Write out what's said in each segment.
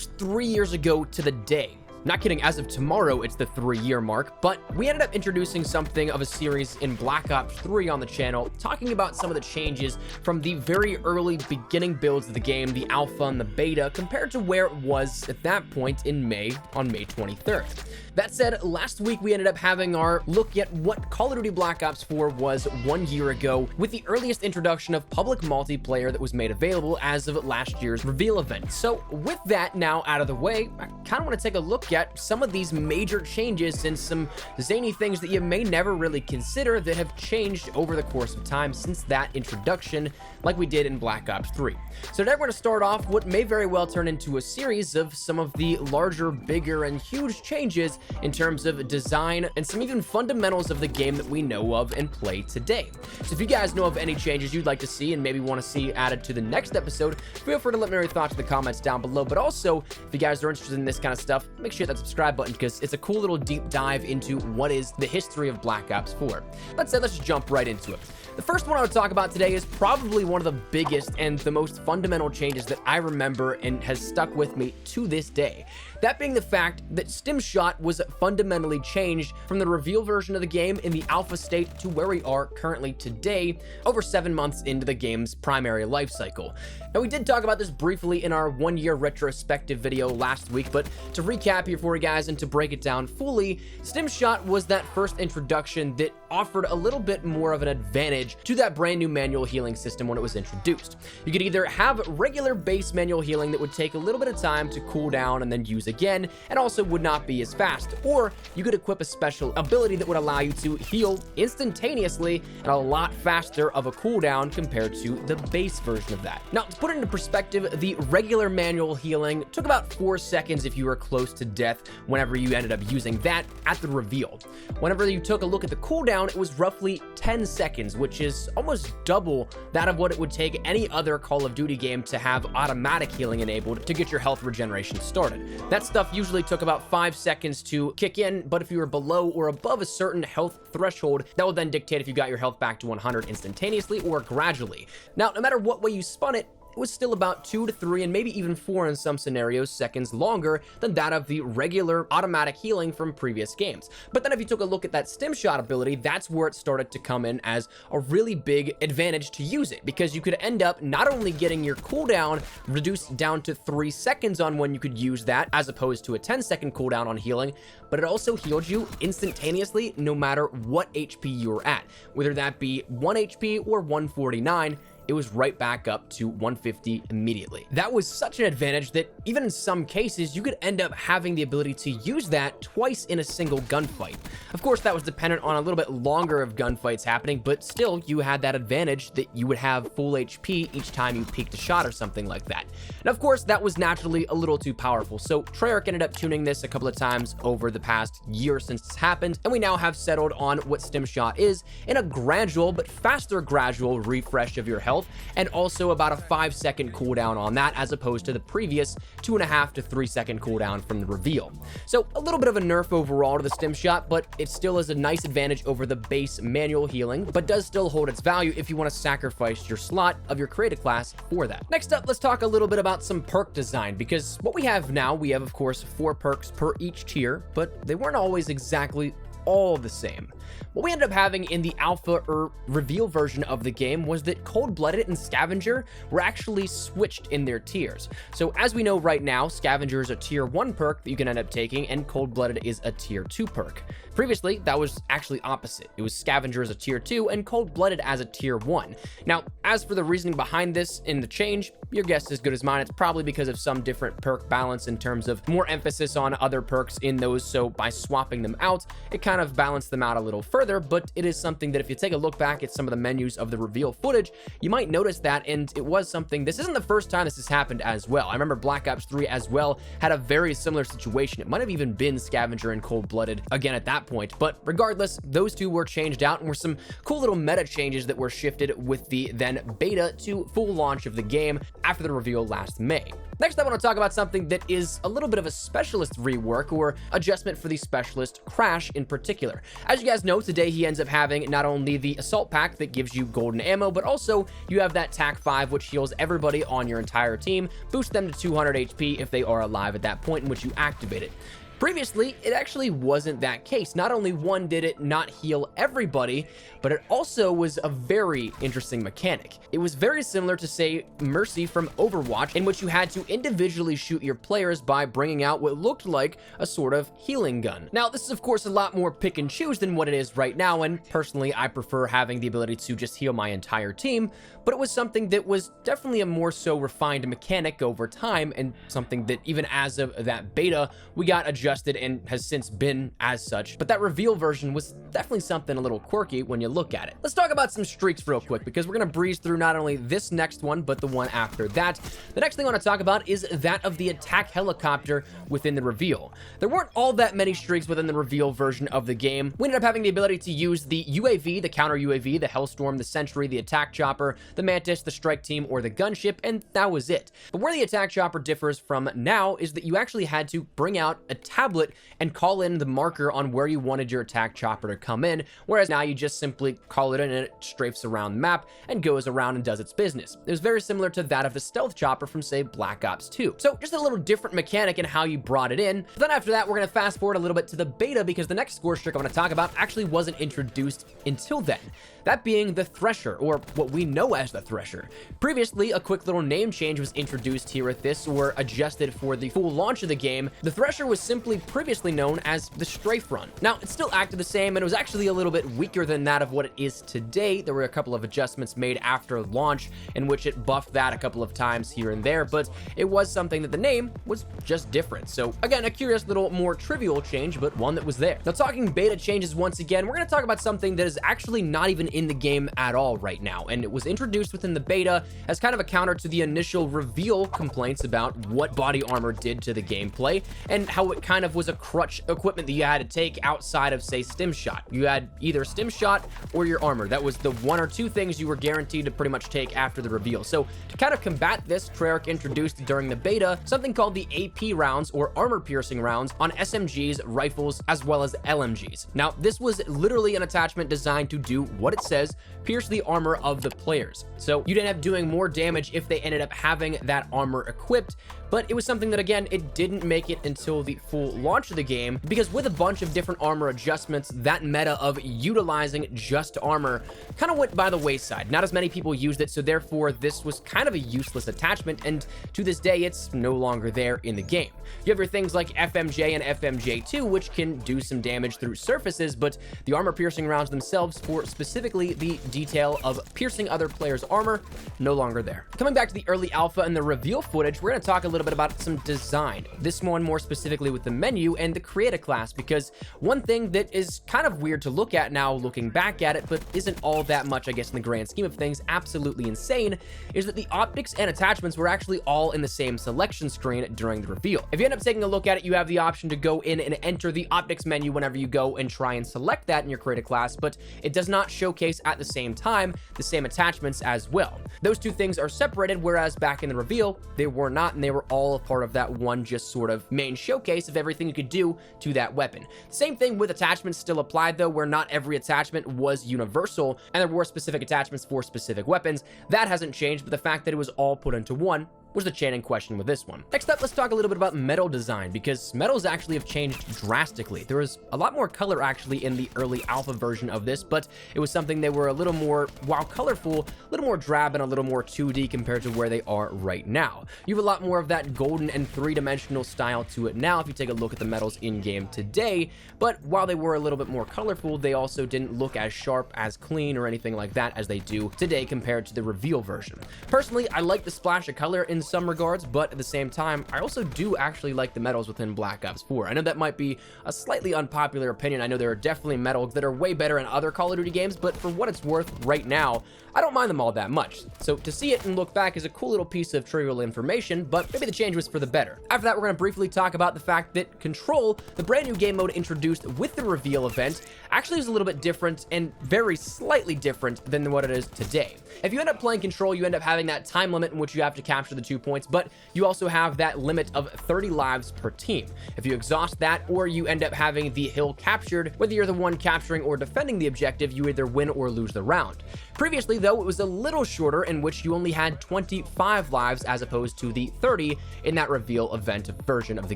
almost 3 years ago to the day. Not kidding, as of tomorrow, it's the 3-year mark, but we ended up introducing something of a series in Black Ops 3 on the channel, talking about some of the changes from the very early beginning builds of the game, the alpha and the beta, compared to where it was at that point in May, on May 23rd. That said, last week we ended up having our look at what Call of Duty Black Ops 4 was 1 year ago, with the earliest introduction of public multiplayer that was made available as of last year's reveal event. So with that now out of the way, I kind of want to take a look at some of these major changes and some zany things that you may never really consider that have changed over the course of time since that introduction, like we did in Black Ops 3. So today we're going to start off what may very well turn into a series of some of the larger, bigger, and huge changes in terms of design and some even fundamentals of the game that we know of and play today. So if you guys know of any changes you'd like to see and maybe want to see added to the next episode, feel free to let me know your thoughts in the comments down below. But also, if you guys are interested in this kind of stuff, make sure you hit that subscribe button because it's a cool little deep dive into what is the history of Black Ops 4. Let's just jump right into it. The first one I would talk about today is probably one of the biggest and the most fundamental changes that I remember and has stuck with me to this day. That being the fact that Stim Shot was fundamentally changed from the reveal version of the game in the alpha state to where we are currently today, over 7 months into the game's primary life cycle. Now, we did talk about this briefly in our 1-year retrospective video last week, but to recap here for you guys and to break it down fully, Stim Shot was that first introduction that offered a little bit more of an advantage to that brand new manual healing system when it was introduced. You could either have regular base manual healing that would take a little bit of time to cool down and then use again, and also would not be as fast, or you could equip a special ability that would allow you to heal instantaneously and a lot faster of a cooldown compared to the base version of that. Now, to put it into perspective, the regular manual healing took about 4 seconds if you were close to death whenever you ended up using that at the reveal. Whenever you took a look at the cooldown, it was roughly 10 seconds, which is almost double that of what it would take any other Call of Duty game to have automatic healing enabled to get your health regeneration started. That stuff usually took about 5 seconds to kick in, but if you were below or above a certain health threshold, that would then dictate if you got your health back to 100 instantaneously or gradually. Now, no matter what way you spun it, it was still about 2 to 3 and maybe even 4 in some scenarios seconds longer than that of the regular automatic healing from previous games. But then if you took a look at that Stim Shot ability, that's where it started to come in as a really big advantage to use it, because you could end up not only getting your cooldown reduced down to 3 seconds on when you could use that as opposed to a 10-second cooldown on healing, but it also healed you instantaneously no matter what HP you were at, whether that be 1 HP or 149. It was right back up to 150 immediately. That was such an advantage that even in some cases, you could end up having the ability to use that twice in a single gunfight. Of course, that was dependent on a little bit longer of gunfights happening, but still, you had that advantage that you would have full HP each time you peeked a shot or something like that. And of course, that was naturally a little too powerful, so Treyarch ended up tuning this a couple of times over the past year since it's happened, and we now have settled on what Stim Shot is in a gradual but faster gradual refresh of your health, and also about a 5-second cooldown on that as opposed to the previous 2.5 to 3 second cooldown from the reveal. So a little bit of a nerf overall to the Stim Shot, but it still is a nice advantage over the base manual healing, but does still hold its value if you want to sacrifice your slot of your creative class for that. Next up, let's talk a little bit about some perk design, because what we have now, we have of course 4 perks per each tier, but they weren't always exactly all the same. What we ended up having in the alpha or reveal version of the game was that Cold-Blooded and Scavenger were actually switched in their tiers. So as we know right now, Scavenger is a tier 1 perk that you can end up taking, and Cold-Blooded is a tier 2 perk. Previously, that was actually opposite. It was Scavenger as a tier 2 and Cold-Blooded as a tier 1. Now, as for the reasoning behind this in the change, your guess is as good as mine. It's probably because of some different perk balance in terms of more emphasis on other perks in those, so by swapping them out, it kind of balanced them out a little further, but it is something that if you take a look back at some of the menus of the reveal footage, you might notice that, and it was something, this isn't the first time this has happened as well. I remember Black Ops 3 as well had a very similar situation. It might have even been Scavenger and Cold-Blooded again at that point, but regardless, those two were changed out and were some cool little meta changes that were shifted with the then beta to full launch of the game after the reveal last May. Next, I want to talk about something that is a little bit of a specialist rework or adjustment for the specialist Crash in particular. As you guys know, today he ends up having not only the assault pack that gives you golden ammo, but also you have that TAC 5, which heals everybody on your entire team, boosts them to 200 HP if they are alive at that point in which you activate it. Previously, it actually wasn't that case. Not only one did it not heal everybody, but it also was a very interesting mechanic. It was very similar to, say, Mercy from Overwatch, in which you had to individually shoot your players by bringing out what looked like a sort of healing gun. Now, this is of course a lot more pick and choose than what it is right now, and personally, I prefer having the ability to just heal my entire team, but it was something that was definitely a more so refined mechanic over time, and something that even as of that beta, we got adjusted and has since been as such. But that reveal version was definitely something a little quirky when you look at it. Let's talk about some streaks real quick, because we're gonna breeze through not only this next one, but the one after that. The next thing I want to talk about is that of the attack helicopter within the reveal. There weren't all that many streaks within the reveal version of the game. We ended up having the ability to use the UAV, the counter UAV, the Hellstorm, the Sentry, the attack chopper, the Mantis, the strike team, or the gunship, and that was it. But where the attack chopper differs from now is that you actually had to bring out a tablet and call in the marker on where you wanted your attack chopper to come in, whereas now you just simply call it in and it strafes around the map and goes around and does its business. It was very similar to that of the stealth chopper from, say, Black Ops 2. So just a little different mechanic in how you brought it in. But then after that, we're going to fast forward a little bit to the beta, because the next score streak I want to talk about actually wasn't introduced until then. That being the Thresher, or what we know as the Thresher. Previously, a quick little name change was introduced here at this, or adjusted for the full launch of the game. The Thresher was simply previously known as the Strafe Run. Now, it still acted the same, and it was actually a little bit weaker than that of what it is today. There were a couple of adjustments made after launch in which it buffed that a couple of times here and there, but it was something that the name was just different. So again, a curious little more trivial change, but one that was there. Now, talking beta changes once again, we're going to talk about something that is actually not even in the game at all right now, and it was introduced within the beta as kind of a counter to the initial reveal complaints about what body armor did to the gameplay, and how it kind of was a crutch equipment that you had to take outside of, say, stim shot. You had either stim shot or your armor. That was the one or two things you were guaranteed to pretty much take after the reveal. So to kind of combat this, Treyarch introduced during the beta something called the AP rounds, or armor piercing rounds, on SMGs, rifles, as well as LMGs. Now, this was literally an attachment designed to do what it says, pierce the armor of the players. So you'd end up doing more damage if they ended up having that armor equipped, but it was something that, again, it didn't make it until the full launch of the game, because with a bunch of different armor adjustments, that meta of utilizing just armor kind of went by the wayside. Not as many people used it, so therefore this was kind of a useless attachment, and to this day, it's no longer there in the game. You have your things like FMJ and FMJ2, which can do some damage through surfaces, but the armor piercing rounds themselves, for specifically the detail of piercing other players' armor, no longer there. Coming back to the early alpha and the reveal footage, we're going to talk a little bit about some design. This one more specifically with the menu and the create a class, because one thing that is kind of weird to look at now looking back at it, but isn't all that much, I guess, in the grand scheme of things, absolutely insane, is that the optics and attachments were actually all in the same selection screen during the reveal. If you end up taking a look at it, you have the option to go in and enter the optics menu whenever you go and try and select that in your create a class, but it does not showcase at the same time the same attachments as well. Those two things are separated, whereas back in the reveal, they were not, and they were all a part of that one just sort of main showcase of everything you could do to that weapon. The same thing with attachments still applied, though, where not every attachment was universal, and there were specific attachments for specific weapons. That hasn't changed, but the fact that it was all put into one was the chain in question with this one. Next up, let's talk a little bit about medal design, because medals actually have changed drastically. There was a lot more color actually in the early alpha version of this, but it was something they were a little more, while colorful, a little more drab and a little more 2D compared to where they are right now. You have a lot more of that golden and three-dimensional style to it now if you take a look at the medals in-game today, but while they were a little bit more colorful, they also didn't look as sharp, as clean, or anything like that as they do today compared to the reveal version. Personally, I like the splash of color in some regards, but at the same time, I also do actually like the medals within Black Ops 4. I know that might be a slightly unpopular opinion. I know there are definitely medals that are way better in other Call of Duty games, but for what it's worth right now, I don't mind them all that much. So to see it and look back is a cool little piece of trivial information, but maybe the change was for the better. After that, we're going to briefly talk about the fact that Control, the brand new game mode introduced with the reveal event, actually is a little bit different and very slightly different than what it is today. If you end up playing Control, you end up having that time limit in which you have to capture the 2 points, but you also have that limit of 30 lives per team. If you exhaust that, or you end up having the hill captured, whether you're the one capturing or defending the objective, you either win or lose the round. Previously, though, it was a little shorter, in which you only had 25 lives as opposed to the 30 in that reveal event version of the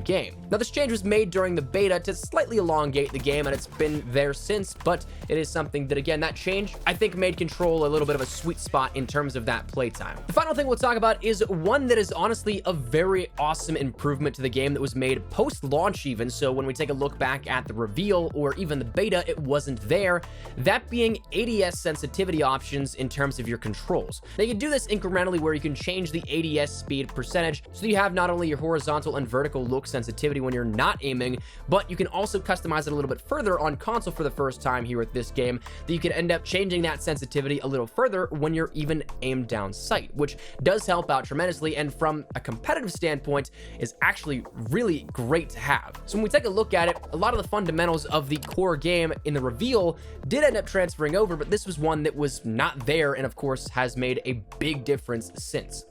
game. Now, this change was made during the beta to slightly elongate the game, and it's been there since, but it is something that, again, that change, I think, made Control a little bit of a sweet spot in terms of that playtime. The final thing we'll talk about is one that is honestly a very awesome improvement to the game that was made post-launch even, so when we take a look back at the reveal or even the beta, it wasn't there, that being ADS sensitivity options in terms of your controls. Now, you can do this incrementally where you can change the ADS speed percentage so you have not only your horizontal and vertical look sensitivity when you're not aiming, but you can also customize it a little bit further on console for the first time here with this game, that you can end up changing that sensitivity a little further when you're even aimed down sight, which does help out tremendously, and from a competitive standpoint is actually really great to have. So when we take a look at it, a lot of the fundamentals of the core game in the reveal did end up transferring over, but this was one that was not there and of course has made a big difference since.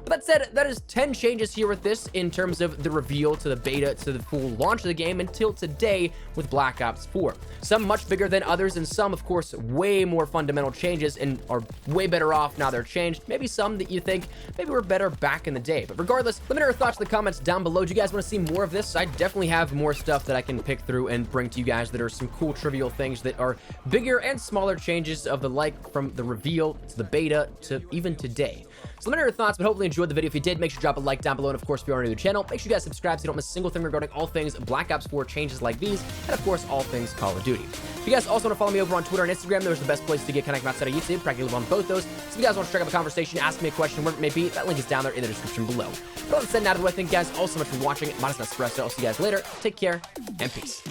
But that said, that is 10 changes here with this in terms of the reveal to the beta to the full launch of the game until today with Black Ops 4. Some much bigger than others, and some, of course, way more fundamental changes and are way better off now they're changed. Maybe some that you think maybe were better back in the day. But regardless, let me know your thoughts in the comments down below. Do you guys want to see more of this? I definitely have more stuff that I can pick through and bring to you guys that are some cool trivial things that are bigger and smaller changes of the like from the reveal to the beta to even today. So let me know your thoughts, but hopefully enjoyed the video. If you did, make sure to drop a like down below, and of course, if you are new to the channel, make sure you guys subscribe so you don't miss a single thing regarding all things Black Ops 4 changes like these, and of course, all things Call of Duty. If you guys also want to follow me over on Twitter and Instagram, those are the best places to get connected outside of YouTube. Practically live on both those. So if you guys want to strike up a conversation, ask me a question, whatever it may be, that link is down there in the description below. But other than that, thank you guys all so much for watching. Minus Espresso. I'll see you guys later. Take care, and peace.